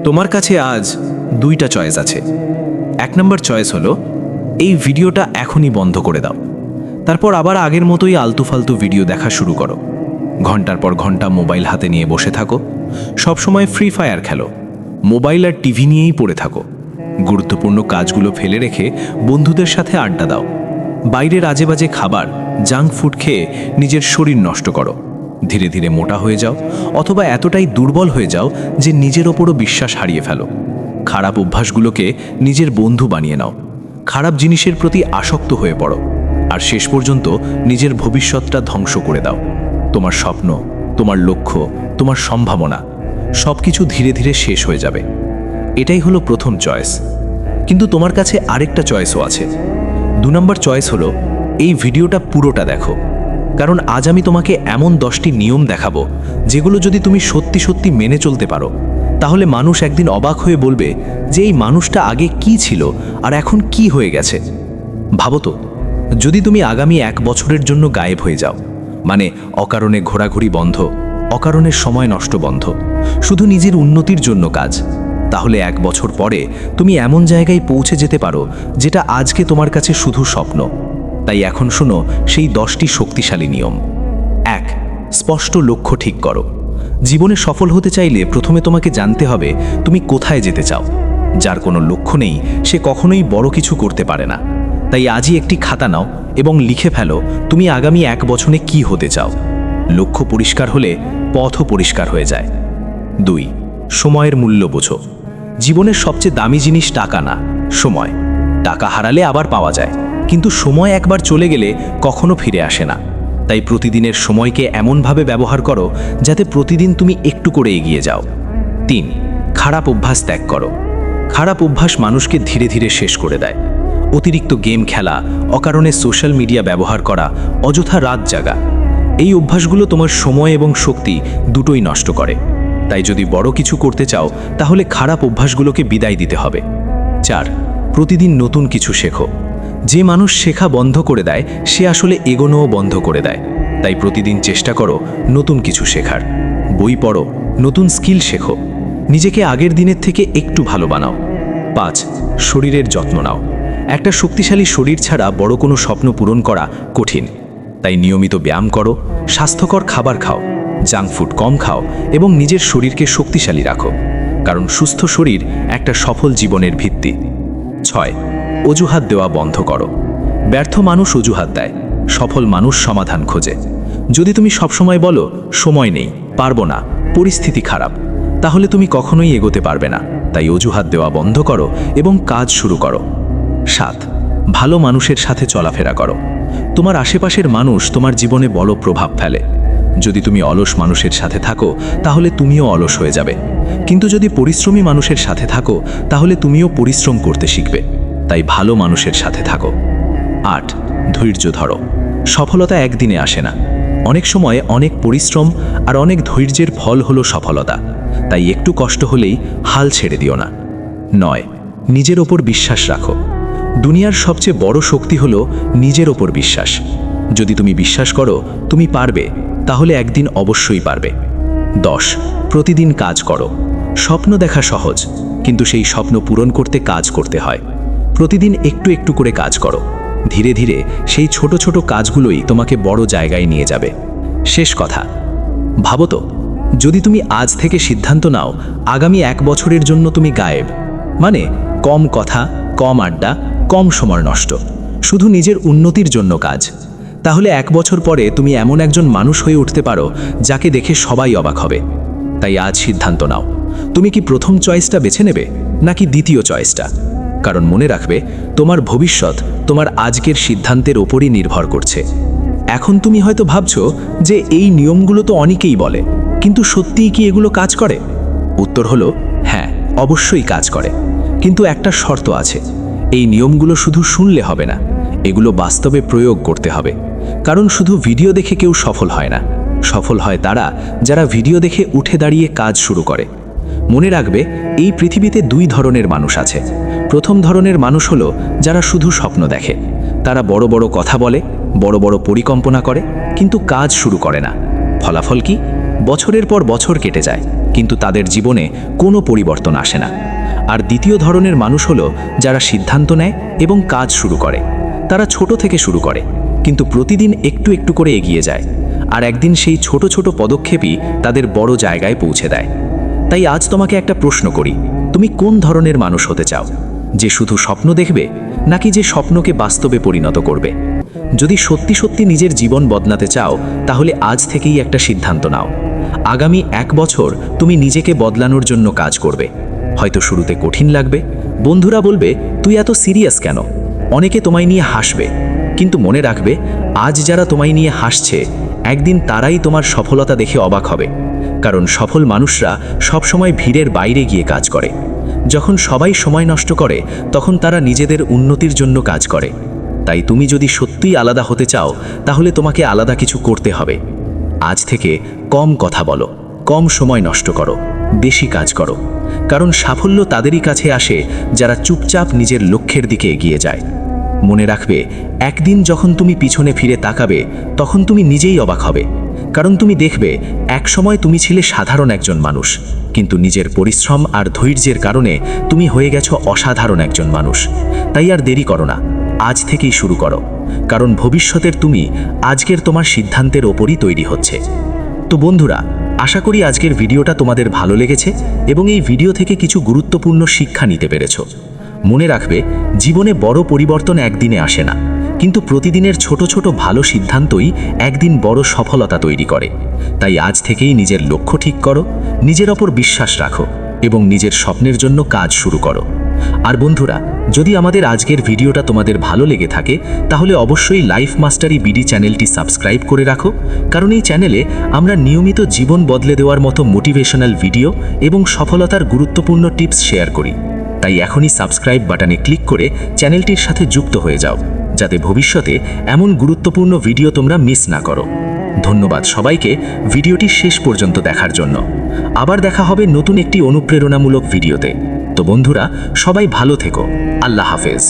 তোমার কাছে আজ দুইটা চয়েস আছে। এক নম্বর চয়েস হলো এই ভিডিওটা এখনই বন্ধ করে দাও, তারপর আবার আগের মতোই আলতু ফালতু ভিডিও দেখা শুরু করো। ঘন্টার পর ঘন্টা মোবাইল হাতে নিয়ে বসে থাকো, সবসময় ফ্রি ফায়ার খেলো, মোবাইল আর টিভি নিয়েই পড়ে থাকো। গুরুত্বপূর্ণ কাজগুলো ফেলে রেখে বন্ধুদের সাথে আড্ডা দাও। বাইরের আজে বাজে খাবার, জাঙ্ক ফুড খেয়ে নিজের শরীর নষ্ট করো। ধীরে ধীরে মোটা হয়ে যাও, অথবা এতটাই দুর্বল হয়ে যাও যে নিজের ওপরও বিশ্বাস হারিয়ে ফেলো। খারাপ অভ্যাসগুলোকে নিজের বন্ধু বানিয়ে নাও, খারাপ জিনিসের প্রতি আসক্ত হয়ে পড়ো, আর শেষ পর্যন্ত নিজের ভবিষ্যৎটা ধ্বংস করে দাও। তোমার স্বপ্ন, তোমার লক্ষ্য, তোমার সম্ভাবনা সবকিছু ধীরে ধীরে শেষ হয়ে যাবে। এটাই হলো প্রথম চয়েস। কিন্তু তোমার কাছে আরেকটা চয়েসও আছে। 2 নম্বর চয়েস হলো এই ভিডিওটা পুরোটা দেখো, কারণ আজ আমি তোমাকে এমন 10টি নিয়ম দেখাবো যেগুলো যদি তুমি সত্যি সত্যি মেনে চলতে পারো, তাহলে মানুষ একদিন অবাক হয়ে বলবে যে এই মানুষটা আগে কি ছিল আর এখন কি হয়ে গেছে। ভাবো তো, যদি তুমি আগামী 1 বছরের জন্য গায়েব হয়ে যাও, মানে অকারণে ঘোরাঘুরি বন্ধ, অকারণে সময় নষ্ট বন্ধ, শুধু নিজের উন্নতির জন্য কাজ, তাহলে 1 বছর পরে তুমি এমন জায়গায় পৌঁছে যেতে পারো যেটা আজকে তোমার কাছে শুধু স্বপ্ন। তাই এখন শোনো সেই 10টি শক্তিশালী নিয়ম। 1. স্পষ্ট লক্ষ্য ঠিক করো। জীবনে সফল হতে চাইলে প্রথমে তোমাকে জানতে হবে তুমি কোথায় যেতে চাও। যার কোনো লক্ষ্য নেই সে কখনোই বড় কিছু করতে পারে না। তাই আজই একটি খাতা নাও এবং লিখে ফেলো তুমি আগামী 1 বছরে কি হতে চাও। লক্ষ্য পরিষ্কার হলে পথও পরিষ্কার হয়ে যায়। 2. সময়ের মূল্য বোঝো। জীবনের সবচেয়ে দামি জিনিস টাকা না, সময়। টাকা হারালে আবার পাওয়া যায়, কিন্তু সময় একবার চলে গেলে কখনো ফিরে আসে না। তাই প্রতিদিনের সময়কে এমনভাবে ব্যবহার করো যাতে প্রতিদিন তুমি একটু করে এগিয়ে যাও। 3. খারাপ অভ্যাস ত্যাগ করো। খারাপ অভ্যাস মানুষকে ধীরে ধীরে শেষ করে দেয়। অতিরিক্ত গেম খেলা, অকারণে সোশ্যাল মিডিয়া ব্যবহার করা, অযথা রাত জাগা, এই অভ্যাসগুলো তোমার সময় এবং শক্তি দুটোই নষ্ট করে। তাই যদি বড় কিছু করতে চাও তাহলে খারাপ অভ্যাসগুলোকে বিদায় দিতে হবে। 4. প্রতিদিন নতুন কিছু শেখো। যে মানুষ শেখা বন্ধ করে দেয় সে আসলে এগোনোও বন্ধ করে দেয়। তাই প্রতিদিন চেষ্টা করো নতুন কিছু শেখার। বই পড়ো, নতুন স্কিল শেখো, নিজেকে আগের দিনের থেকে একটু ভালো বানাও। 5. শরীরের যত্ন নাও। একটা শক্তিশালী শরীর ছাড়া বড় কোনো স্বপ্ন পূরণ করা কঠিন। তাই নিয়মিত ব্যায়াম করো, স্বাস্থ্যকর খাবার খাও, জাঙ্ক ফুড কম খাও এবং নিজের শরীরকে শক্তিশালী রাখো, কারণ সুস্থ শরীর একটা সফল জীবনের ভিত্তি। 6. অজুহাত দেওয়া বন্ধ করো। ব্যর্থ মানুষ অজুহাত দেয়, সফল মানুষ সমাধান খোঁজে। যদি তুমি সবসময় বলো সময় নেই, পারবো না, পরিস্থিতি খারাপ, তাহলে তুমি কখনোই এগোতে পারবে না। তাই অজুহাত দেওয়া বন্ধ করো এবং কাজ শুরু করো। 7. ভালো মানুষের সাথে চলাফেরা করো। তোমার আশেপাশের মানুষ তোমার জীবনে বড় প্রভাব ফেলে। যদি তুমি অলস মানুষের সাথে থাকো তাহলে তুমিও অলস হয়ে যাবে, কিন্তু যদি পরিশ্রমী মানুষের সাথে থাকো তাহলে তুমিও পরিশ্রম করতে শিখবে। তাই ভালো মানুষের সাথে থাকো। 8. ধৈর্য ধরো। সফলতা একদিনে আসে না, অনেক সময় অনেক পরিশ্রম আর অনেক ধৈর্যের ফল হলো সফলতা। তাই একটু কষ্ট হলেই হাল ছেড়ে দিও না। 9. নিজের ওপর বিশ্বাস রাখো। দুনিয়ার সবচেয়ে বড় শক্তি হলো নিজের ওপর বিশ্বাস। যদি তুমি বিশ্বাস করো তুমি পারবে, তাহলে একদিন অবশ্যই পারবে। 10. প্রতিদিন কাজ করো। স্বপ্ন দেখা সহজ, কিন্তু সেই স্বপ্ন পূরণ করতে কাজ করতে হয়। প্রতিদিন একটু একটু করে কাজ করো, ধীরে ধীরে সেই ছোট ছোট কাজগুলোই তোমাকে বড় জায়গায় নিয়ে যাবে। শেষ কথা, ভাবো তো, যদি তুমি আজ থেকে সিদ্ধান্ত নাও আগামী 1 বছরের জন্য তুমি গায়েব, মানে কম কথা, কম আড্ডা, কম সময় নষ্ট, শুধু নিজের উন্নতির জন্য কাজ, তাহলে 1 বছর পরে তুমি এমন একজন মানুষ হয়ে উঠতে পারো যাকে দেখে সবাই অবাক হবে। তাই আজ সিদ্ধান্ত নাও, তুমি কি প্রথম চয়েসটা বেছে নেবে নাকি দ্বিতীয় চয়েসটা? কারণ মনে রাখবে, তোমার ভবিষ্যৎ তোমার আজকের সিদ্ধান্তের ওপরই নির্ভর করছে। এখন তুমি হয়তো ভাবছো যে এই নিয়মগুলো তো অনেকেই বলে, কিন্তু সত্যিই কি এগুলো কাজ করে? উত্তর হলো হ্যাঁ, অবশ্যই কাজ করে, কিন্তু একটা শর্ত আছে। এই নিয়মগুলো শুধু শুনলে হবে না, এগুলো বাস্তবে প্রয়োগ করতে হবে। কারণ শুধু ভিডিও দেখে কেউ সফল হয় না, সফল হয় তারা যারা ভিডিও দেখে উঠে দাঁড়িয়ে কাজ শুরু করে। মনে রাখবে, এই পৃথিবীতে 2 ধরনের মানুষ আছে। প্রথম ধরনের মানুষ হলো যারা শুধু স্বপ্ন দেখে। তারা বড় বড় কথা বলে, বড় বড় পরিকল্পনা করে, কিন্তু কাজ শুরু করে না। ফলাফল কি? বছরের পর বছর কেটে যায়, কিন্তু তাদের জীবনে কোনো পরিবর্তন আসে না। আর দ্বিতীয় ধরনের মানুষ হলো যারা সিদ্ধান্ত নেয় এবং কাজ শুরু করে। তারা ছোট থেকে শুরু করে, কিন্তু প্রতিদিন একটু একটু করে এগিয়ে যায়, আর একদিন সেই ছোট ছোট পদক্ষেপই তাদের বড় জায়গায় পৌঁছে দেয়। তাই আজ তোমাকে একটা প্রশ্ন করি, তুমি কোন ধরনের মানুষ হতে চাও? যে শুধু স্বপ্ন দেখবে, নাকি যে স্বপ্নকে বাস্তবে পরিণত করবে? যদি সত্যি সত্যি নিজের জীবন বদলাতে চাও, তাহলে আজ থেকেই একটা সিদ্ধান্ত নাও। আগামী 1 বছর তুমি নিজেকে বদলানোর জন্য কাজ করবে। হয়তো শুরুতে কঠিন লাগবে, বন্ধুরা বলবে তুই এত সিরিয়াস কেন, অনেকে তোমায় নিয়ে হাসবে, কিন্তু মনে রাখবে আজ যারা তোমায় নিয়ে হাসছে, একদিন তারাই তোমার সফলতা দেখে অবাক হবে। কারণ সফল মানুষরা সবসময় ভিড়ের বাইরে গিয়ে কাজ করে। যখন সবাই সময় নষ্ট করে, তখন তারা নিজেদের উন্নতির জন্য কাজ করে। তাই তুমি যদি সত্যিই আলাদা হতে চাও, তাহলে তোমাকে আলাদা কিছু করতে হবে। আজ থেকে কম কথা বলো, কম সময় নষ্ট করো, বেশি কাজ করো। কারণ সাফল্য তাদেরই কাছে আসে যারা চুপচাপ নিজের লক্ষ্যের দিকে এগিয়ে যায়। মনে রাখবে, একদিন যখন তুমি পিছনে ফিরে তাকাবে, তখন তুমি নিজেই অবাক হবে। কারণ তুমি দেখবে একসময় তুমি ছিলে সাধারণ একজন মানুষ, কিন্তু নিজের পরিশ্রম আর ধৈর্যের কারণে তুমি হয়ে গেছো অসাধারণ একজন মানুষ। তাই আর দেরি করো না, আজ থেকেই শুরু করো। কারণ ভবিষ্যতের তুমি আজকের তোমার সিদ্ধান্তের ওপরই তৈরি হচ্ছে। তো বন্ধুরা, আশা করি আজকের ভিডিওটা তোমাদের ভালো লেগেছে এবং এই ভিডিও থেকে কিছু গুরুত্বপূর্ণ শিক্ষা নিতে পেরেছো। মনে রাখবে, জীবনে বড় পরিবর্তন একদিনে আসে না, কিন্তু প্রতিদিনের ছোট ছোট ভালো সিদ্ধান্তই একদিন বড় সফলতা তৈরি করে। তাই আজ থেকেই নিজের লক্ষ্য ঠিক করো, নিজের ওপর বিশ্বাস রাখো এবং নিজের স্বপ্নের জন্য কাজ শুরু করো। আর বন্ধুরা, যদি আমাদের আজকের ভিডিওটা তোমাদের ভালো লেগে থাকে, তাহলে অবশ্যই লাইফ মাস্টারি বিডি চ্যানেলটি সাবস্ক্রাইব করে রাখো। কারণ এই চ্যানেলে আমরা নিয়মিত জীবন বদলে দেওয়ার মতো মোটিভেশনাল ভিডিও এবং সফলতার গুরুত্বপূর্ণ টিপস শেয়ার করি। তাই এখনই সাবস্ক্রাইব বাটনে ক্লিক করে চ্যানেলটির সাথে যুক্ত হয়ে যাও, যাতে ভবিষ্যতে এমন গুরুত্বপূর্ণ ভিডিও তোমরা মিস না করো। ধন্যবাদ সবাইকে ভিডিওটি শেষ পর্যন্ত দেখার জন্য। আবার দেখা হবে নতুন একটি অনুপ্রেরণামূলক ভিডিওতে। তো বন্ধুরা, সবাই ভালো থেকো। আল্লাহ হাফেজ।